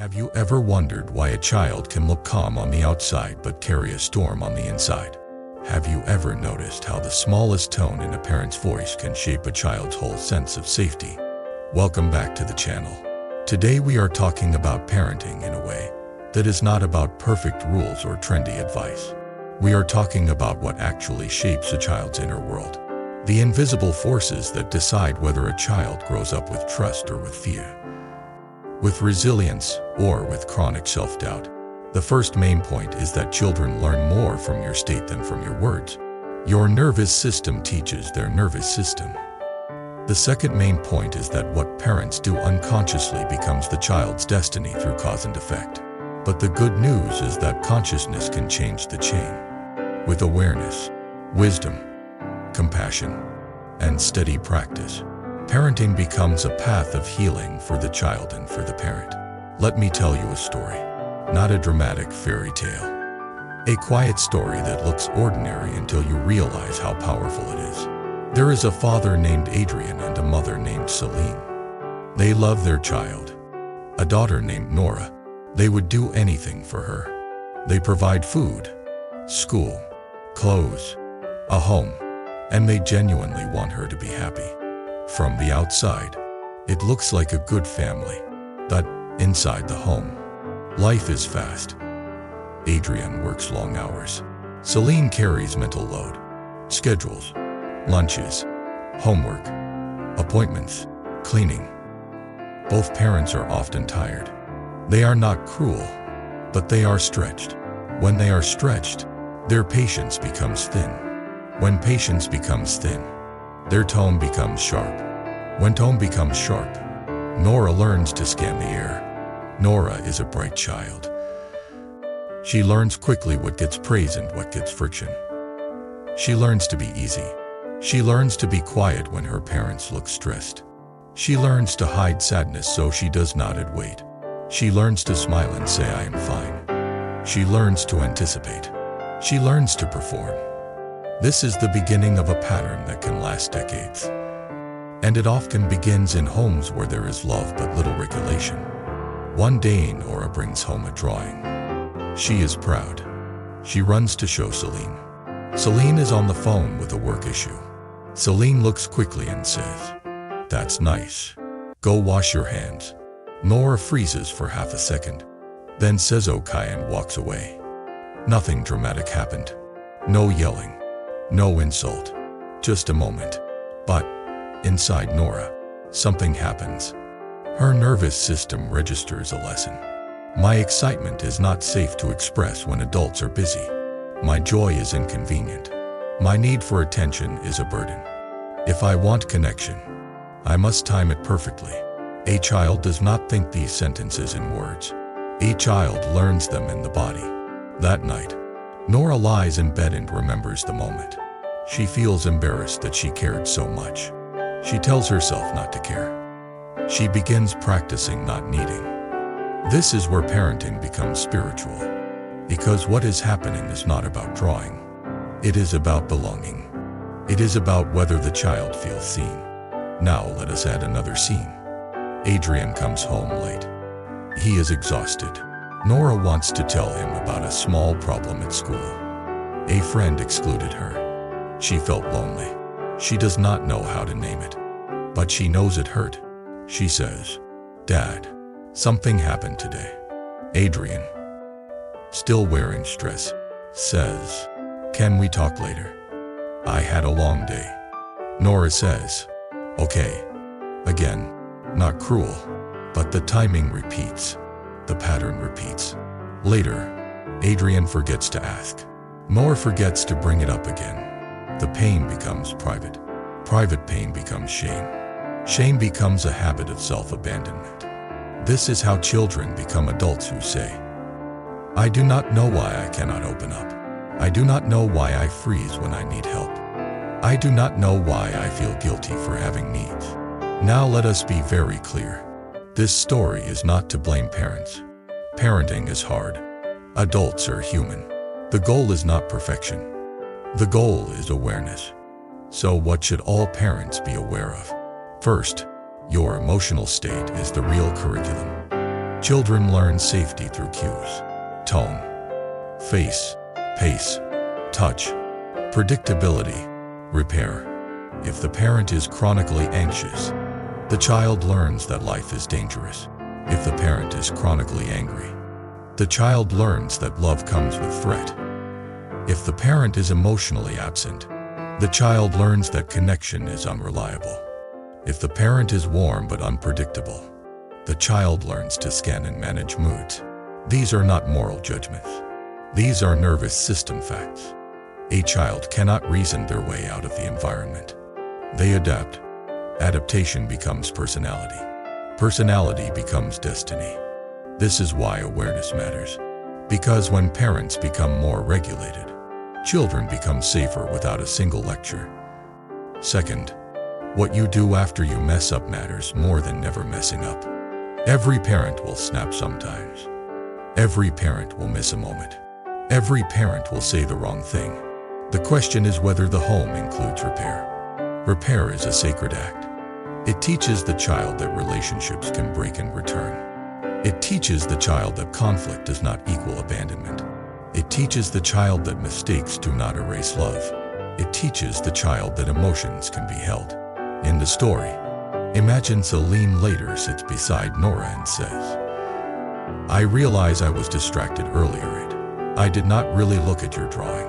Have you ever wondered why a child can look calm on the outside but carry a storm on the inside? Have you ever noticed how the smallest tone in a parent's voice can shape a child's whole sense of safety? Welcome back to the channel. Today we are talking about parenting in a way that is not about perfect rules or trendy advice. We are talking about what actually shapes a child's inner world. The invisible forces that decide whether a child grows up with trust or with fear, with resilience or with chronic self-doubt. The first main point is that children learn more from your state than from your words. Your nervous system teaches their nervous system. The second main point is that what parents do unconsciously becomes the child's destiny through cause and effect. But the good news is that consciousness can change the chain. With awareness, wisdom, compassion, and steady practice, parenting becomes a path of healing for the child and for the parent. Let me tell you a story, not a dramatic fairy tale. A quiet story that looks ordinary until you realize how powerful it is. There is a father named Adrian and a mother named Celine. They love their child, a daughter named Nora. They would do anything for her. They provide food, school, clothes, a home, and they genuinely want her to be happy. From the outside, it looks like a good family, but inside the home, life is fast. Adrian works long hours. Celine carries mental load, schedules, lunches, homework, appointments, cleaning. Both parents are often tired. They are not cruel, but they are stretched. When they are stretched, their patience becomes thin. When patience becomes thin, their tone becomes sharp. When tone becomes sharp, Nora learns to scan the air. Nora is a bright child. She learns quickly what gets praise and what gets friction. She learns to be easy. She learns to be quiet when her parents look stressed. She learns to hide sadness so she does not wait. She learns to smile and say, "I am fine." She learns to anticipate. She learns to perform. This is the beginning of a pattern that can last decades. And it often begins in homes where there is love but little regulation. One day Nora brings home a drawing. She is proud. She runs to show Celine. Celine is on the phone with a work issue. Celine looks quickly and says, "That's nice. Go wash your hands." Nora freezes for half a second, then says okay and walks away. Nothing dramatic happened. No yelling, no insult, just a moment. But inside Nora, something happens. Her nervous system registers a lesson. My excitement is not safe to express when adults are busy. My joy is inconvenient. My need for attention is a burden. If I want connection, I must time it perfectly. A child does not think these sentences in words. A child learns them in the body. That night, Nora lies in bed and remembers the moment. She feels embarrassed that she cared so much. She tells herself not to care. She begins practicing not needing. This is where parenting becomes spiritual. Because what is happening is not about drawing. It is about belonging. It is about whether the child feels seen. Now let us add another scene. Adrian comes home late. He is exhausted. Nora wants to tell him about a small problem at school. A friend excluded her. She felt lonely. She does not know how to name it, but she knows it hurt. She says, "Dad, something happened today." Adrian, still wearing stress, says, "Can we talk later? I had a long day." Nora says, "Okay." Again, not cruel, but the timing repeats. The pattern repeats. Later, Adrian forgets to ask. Nora forgets to bring it up again. The pain becomes private. Private pain becomes shame. Shame becomes a habit of self-abandonment. This is how children become adults who say, "I do not know why I cannot open up. I do not know why I freeze when I need help. I do not know why I feel guilty for having needs." Now let us be very clear. This story is not to blame parents. Parenting is hard. Adults are human. The goal is not perfection. The goal is awareness. So what should all parents be aware of? First, your emotional state is the real curriculum. Children learn safety through cues: tone, face, pace, touch, predictability, repair. If the parent is chronically anxious, the child learns that life is dangerous. If the parent is chronically angry, the child learns that love comes with threat. If the parent is emotionally absent, the child learns that connection is unreliable. If the parent is warm but unpredictable, the child learns to scan and manage moods. These are not moral judgments. These are nervous system facts. A child cannot reason their way out of the environment. They adapt. Adaptation becomes personality. Personality becomes destiny. This is why awareness matters. Because when parents become more regulated, children become safer without a single lecture. Second, what you do after you mess up matters more than never messing up. Every parent will snap sometimes. Every parent will miss a moment. Every parent will say the wrong thing. The question is whether the home includes repair. Repair is a sacred act. It teaches the child that relationships can break and return. It teaches the child that conflict does not equal abandonment. It teaches the child that mistakes do not erase love. It teaches the child that emotions can be held. In the story, imagine Celine later sits beside Nora and says, "I realize I was distracted earlier. I did not really look at your drawing.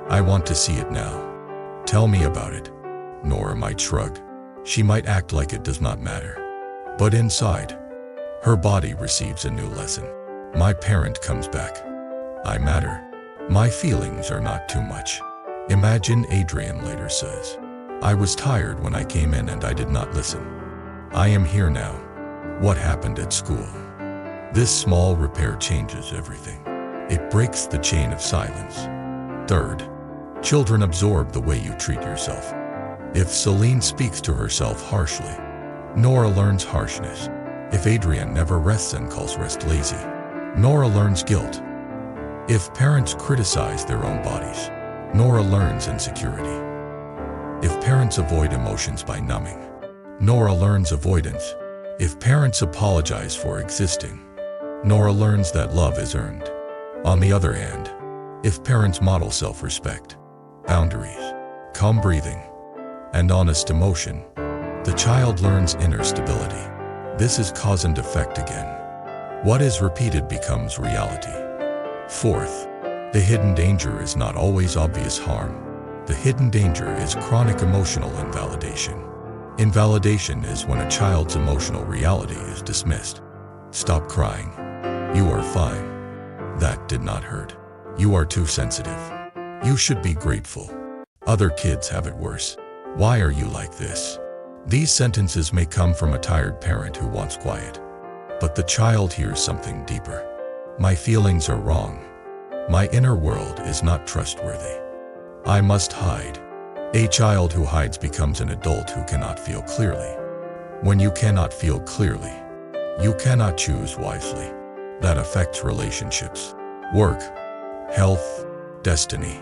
I want to see it now. Tell me about it." Nora might shrug. She might act like it does not matter. But inside, her body receives a new lesson. My parent comes back. I matter. My feelings are not too much. Imagine Adrian later says, "I was tired when I came in and I did not listen. I am here now. What happened at school?" This small repair changes everything. It breaks the chain of silence. Third, children absorb the way you treat yourself. If Celine speaks to herself harshly, Nora learns harshness. If Adrian never rests and calls rest lazy, Nora learns guilt. If parents criticize their own bodies, Nora learns insecurity. If parents avoid emotions by numbing, Nora learns avoidance. If parents apologize for existing, Nora learns that love is earned. On the other hand, if parents model self-respect, boundaries, calm breathing, and honest emotion, the child learns inner stability. This is cause and effect again. What is repeated becomes reality. Fourth, the hidden danger is not always obvious harm. The hidden danger is chronic emotional invalidation. Invalidation is when a child's emotional reality is dismissed. Stop crying. You are fine. That did not hurt. You are too sensitive. You should be grateful. Other kids have it worse. Why are you like this? These sentences may come from a tired parent who wants quiet. But the child hears something deeper. My feelings are wrong. My inner world is not trustworthy. I must hide. A child who hides becomes an adult who cannot feel clearly. When you cannot feel clearly, you cannot choose wisely. That affects relationships, work, health, destiny.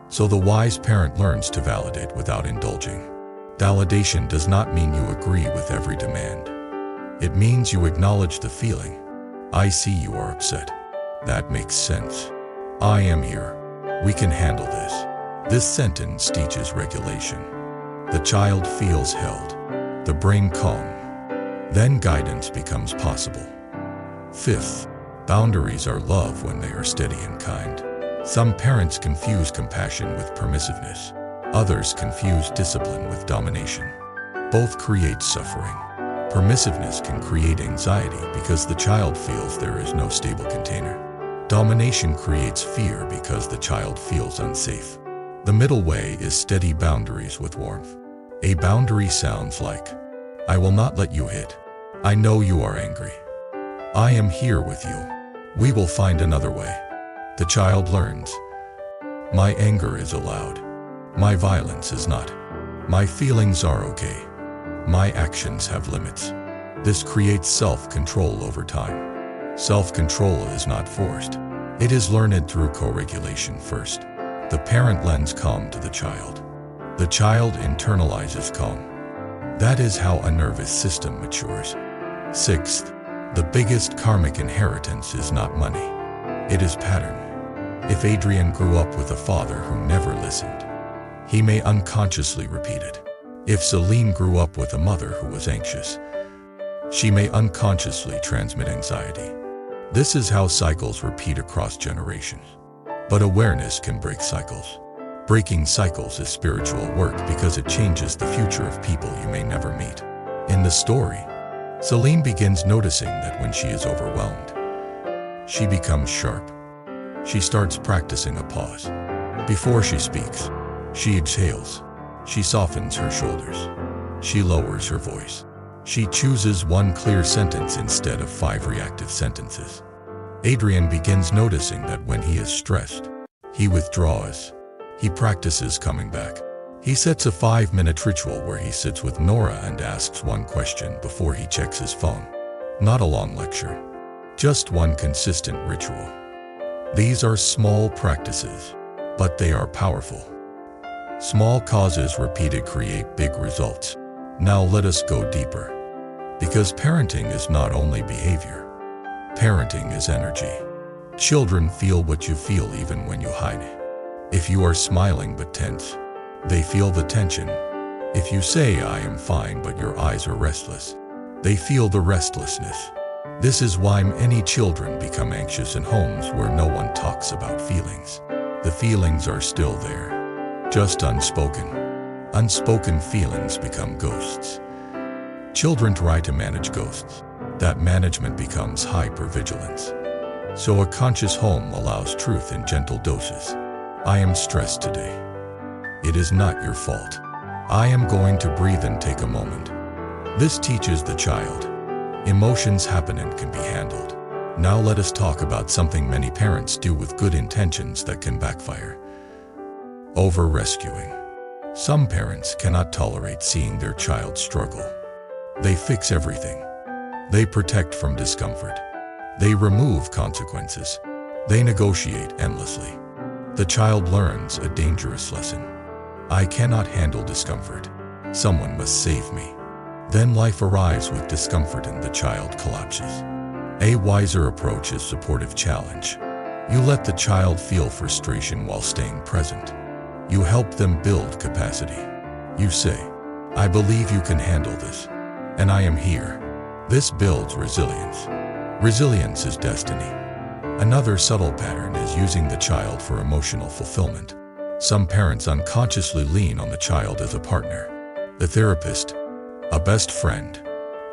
So the wise parent learns to validate without indulging. Validation does not mean you agree with every demand. It means you acknowledge the feeling. I see you are upset. That makes sense. I am here. We can handle this. This sentence teaches regulation. The child feels held. The brain calm. Then guidance becomes possible. Fifth, boundaries are love when they are steady and kind. Some parents confuse compassion with permissiveness. Others confuse discipline with domination. Both create suffering. Permissiveness can create anxiety because the child feels there is no stable container. Domination creates fear because the child feels unsafe. The middle way is steady boundaries with warmth. A boundary sounds like, "I will not let you hit. I know you are angry. I am here with you. We will find another way." The child learns, "My anger is allowed. My violence is not. My feelings are okay. My actions have limits." This creates self-control over time. Self-control is not forced. It is learned through co-regulation first. The parent lends calm to the child. The child internalizes calm. That is how a nervous system matures. Sixth, The biggest karmic inheritance is not money. It is pattern. If Adrian grew up with a father who never listened, he may unconsciously repeat it. If Celine grew up with a mother who was anxious, she may unconsciously transmit anxiety. This is how cycles repeat across generations. But awareness can break cycles. Breaking cycles is spiritual work because it changes the future of people you may never meet. In the story, Celine begins noticing that when she is overwhelmed, she becomes sharp. She starts practicing a pause. Before she speaks, she exhales. She softens her shoulders. She lowers her voice. She chooses one clear sentence instead of 5 reactive sentences. Adrian begins noticing that when he is stressed, he withdraws. He practices coming back. He sets a 5-minute ritual where he sits with Nora and asks one question before he checks his phone. Not a long lecture, just one consistent ritual. These are small practices, but they are powerful. Small causes repeated create big results. Now let us go deeper. Because parenting is not only behavior. Parenting is energy. Children feel what you feel even when you hide it. If you are smiling but tense, they feel the tension. If you say, "I am fine," but your eyes are restless, they feel the restlessness. This is why many children become anxious in homes where no one talks about feelings. The feelings are still there, just unspoken. Unspoken feelings become ghosts. Children try to manage ghosts. That management becomes hypervigilance. So a conscious home allows truth in gentle doses. I am stressed today. It is not your fault. I am going to breathe and take a moment. This teaches the child. Emotions happen and can be handled. Now let us talk about something many parents do with good intentions that can backfire. Over-rescuing. Some parents cannot tolerate seeing their child struggle. They fix everything. They protect from discomfort. They remove consequences. They negotiate endlessly. The child learns a dangerous lesson. I cannot handle discomfort. Someone must save me. Then life arrives with discomfort and the child collapses. A wiser approach is supportive challenge. You let the child feel frustration while staying present. You help them build capacity. You say, "I believe you can handle this, and I am here." This builds resilience. Resilience is destiny. Another subtle pattern is using the child for emotional fulfillment. Some parents unconsciously lean on the child as a partner, a therapist, a best friend,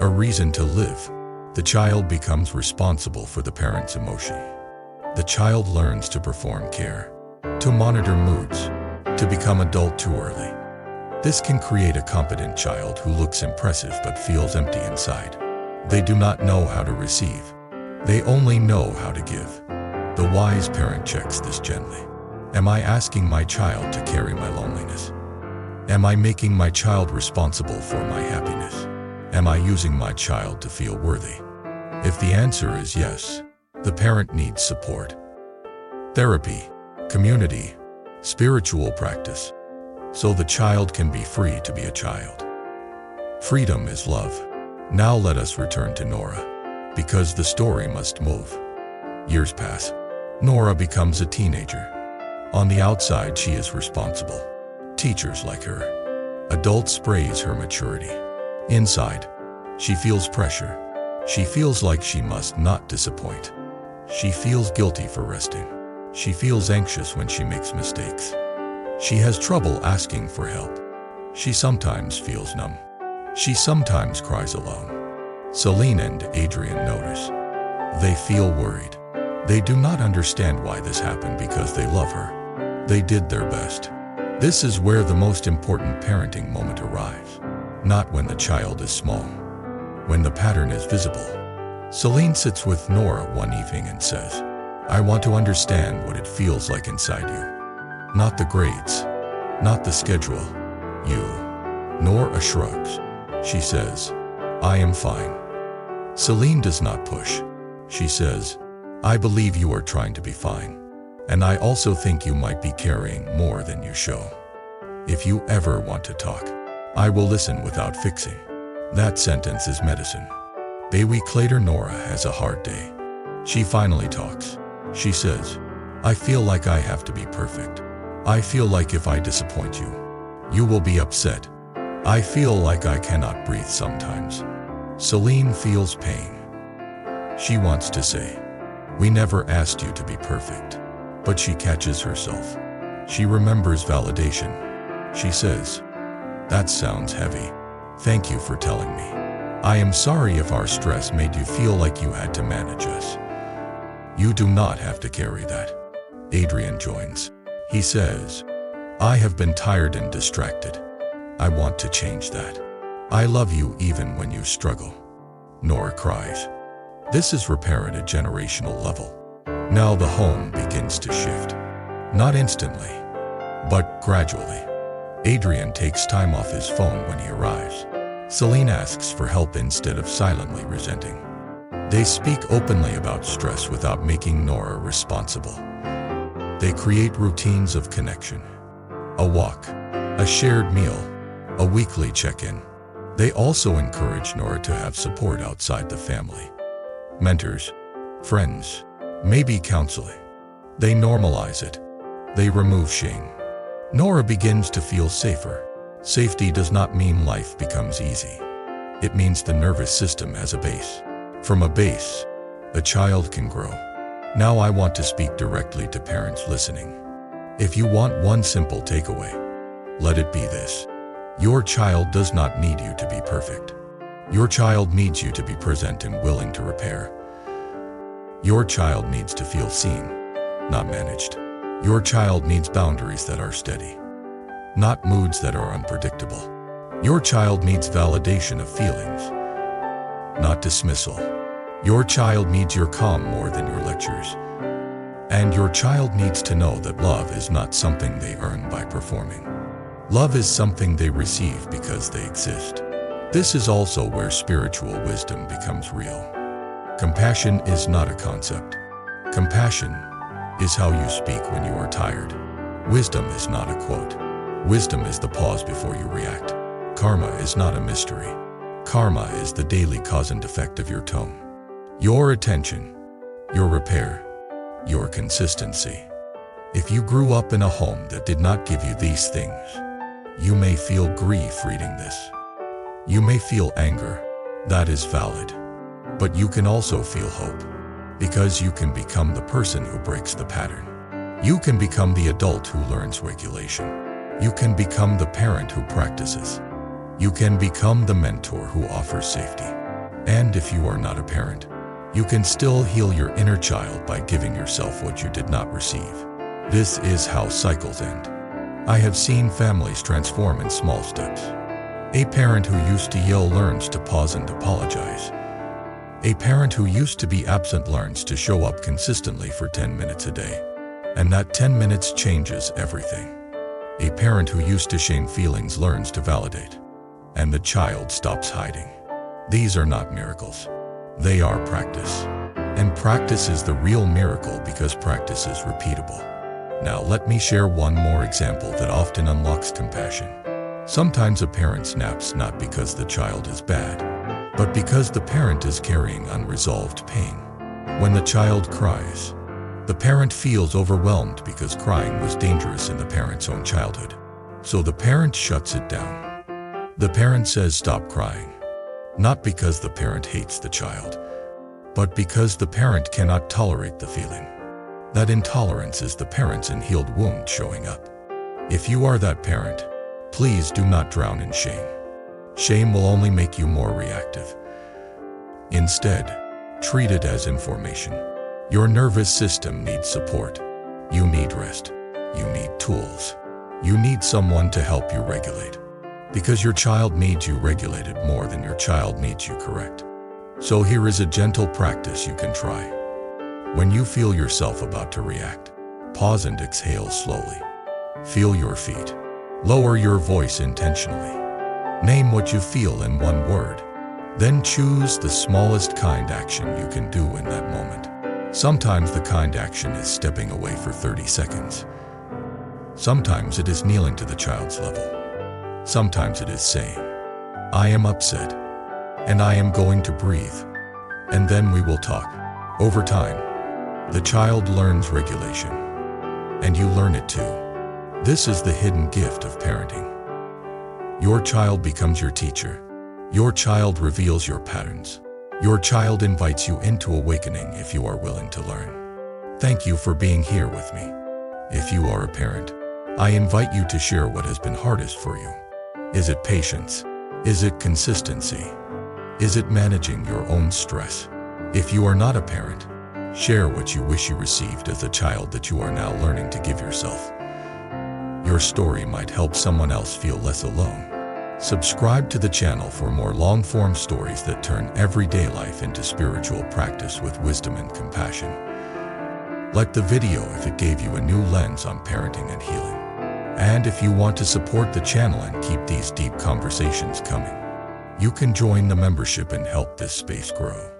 a reason to live. The child becomes responsible for the parent's emotion. The child learns to perform care, to monitor moods, to become adult too early. This can create a competent child who looks impressive but feels empty inside. They do not know how to receive. They only know how to give. The wise parent checks this gently. Am I asking my child to carry my loneliness? Am I making my child responsible for my happiness? Am I using my child to feel worthy? If the answer is yes, the parent needs support. Therapy, community, spiritual practice, so the child can be free to be a child. Freedom is love. Now let us return to Nora, because the story must move. Years pass. Nora becomes a teenager. On the outside, she is responsible. Teachers like her. Adults praise her maturity. Inside, she feels pressure. She feels like she must not disappoint. She feels guilty for resting. She feels anxious when she makes mistakes. She has trouble asking for help. She sometimes feels numb. She sometimes cries alone. Celine and Adrian notice. They feel worried. They do not understand why this happened because they love her. They did their best. This is where the most important parenting moment arrives. Not when the child is small. When the pattern is visible. Celine sits with Nora one evening and says, "I want to understand what it feels like inside you. Not the grades. Not the schedule. You." Nora shrugs. She says, "I am fine." Celine does not push. She says, "I believe you are trying to be fine. And I also think you might be carrying more than you show. If you ever want to talk, I will listen without fixing." That sentence is medicine. A week later, Nora has a hard day. She finally talks. She says, "I feel like I have to be perfect. I feel like if I disappoint you, you will be upset. I feel like I cannot breathe sometimes." Celine feels pain. She wants to say, "We never asked you to be perfect." But she catches herself. She remembers validation. She says, "That sounds heavy. Thank you for telling me. I am sorry if our stress made you feel like you had to manage us." "You do not have to carry that." Adrian joins. He says, "I have been tired and distracted. I want to change that. I love you even when you struggle." Nora cries. This is repair at a generational level. Now the home begins to shift. Not instantly, but gradually. Adrian takes time off his phone when he arrives. Celine asks for help instead of silently resenting. They speak openly about stress without making Nora responsible. They create routines of connection. A walk, a shared meal, a weekly check-in. They also encourage Nora to have support outside the family. Mentors, friends, maybe counseling. They normalize it. They remove shame. Nora begins to feel safer. Safety does not mean life becomes easy. It means the nervous system has a base. From a base, a child can grow. Now I want to speak directly to parents listening. If you want one simple takeaway, let it be this. Your child does not need you to be perfect. Your child needs you to be present and willing to repair. Your child needs to feel seen, not managed. Your child needs boundaries that are steady, not moods that are unpredictable. Your child needs validation of feelings, not dismissal. Your child needs your calm more than your lectures. And your child needs to know that love is not something they earn by performing. Love is something they receive because they exist. This is also where spiritual wisdom becomes real. Compassion is not a concept. Compassion is how you speak when you are tired. Wisdom is not a quote. Wisdom is the pause before you react. Karma is not a mystery. Karma is the daily cause and effect of your tone, your attention, your repair, your consistency. If you grew up in a home that did not give you these things, you may feel grief reading this. You may feel anger. That is valid. But you can also feel hope, because you can become the person who breaks the pattern. You can become the adult who learns regulation. You can become the parent who practices. You can become the mentor who offers safety. And if you are not a parent, you can still heal your inner child by giving yourself what you did not receive. This is how cycles end. I have seen families transform in small steps. A parent who used to yell learns to pause and apologize. A parent who used to be absent learns to show up consistently for 10 minutes a day. And that 10 minutes changes everything. A parent who used to shame feelings learns to validate. And the child stops hiding. These are not miracles. They are practice. And practice is the real miracle because practice is repeatable. Now let me share one more example that often unlocks compassion. Sometimes a parent snaps not because the child is bad, but because the parent is carrying unresolved pain. When the child cries, the parent feels overwhelmed because crying was dangerous in the parent's own childhood. So the parent shuts it down. The parent says stop crying, not because the parent hates the child, but because the parent cannot tolerate the feeling. That intolerance is the parent's unhealed wound showing up. If you are that parent, please do not drown in shame. Shame will only make you more reactive. Instead, treat it as information. Your nervous system needs support. You need rest. You need tools. You need someone to help you regulate. Because your child needs you regulated more than your child needs you correct. So here is a gentle practice you can try. When you feel yourself about to react, pause and exhale slowly. Feel your feet. Lower your voice intentionally. Name what you feel in one word. Then choose the smallest kind action you can do in that moment. Sometimes the kind action is stepping away for 30 seconds. Sometimes it is kneeling to the child's level. Sometimes it is saying, I am upset, and I am going to breathe. and then we will talk. Over time, the child learns regulation, and you learn it too. This is the hidden gift of parenting. Your child becomes your teacher. Your child reveals your patterns. Your child invites you into awakening if you are willing to learn. Thank you for being here with me. If you are a parent, I invite you to share what has been hardest for you. Is it patience? Is it consistency? Is it managing your own stress? If you are not a parent, share what you wish you received as a child that you are now learning to give yourself. Your story might help someone else feel less alone. Subscribe to the channel for more long-form stories that turn everyday life into spiritual practice with wisdom and compassion. Like the video if it gave you a new lens on parenting and healing. And if you want to support the channel and keep these deep conversations coming, you can join the membership and help this space grow.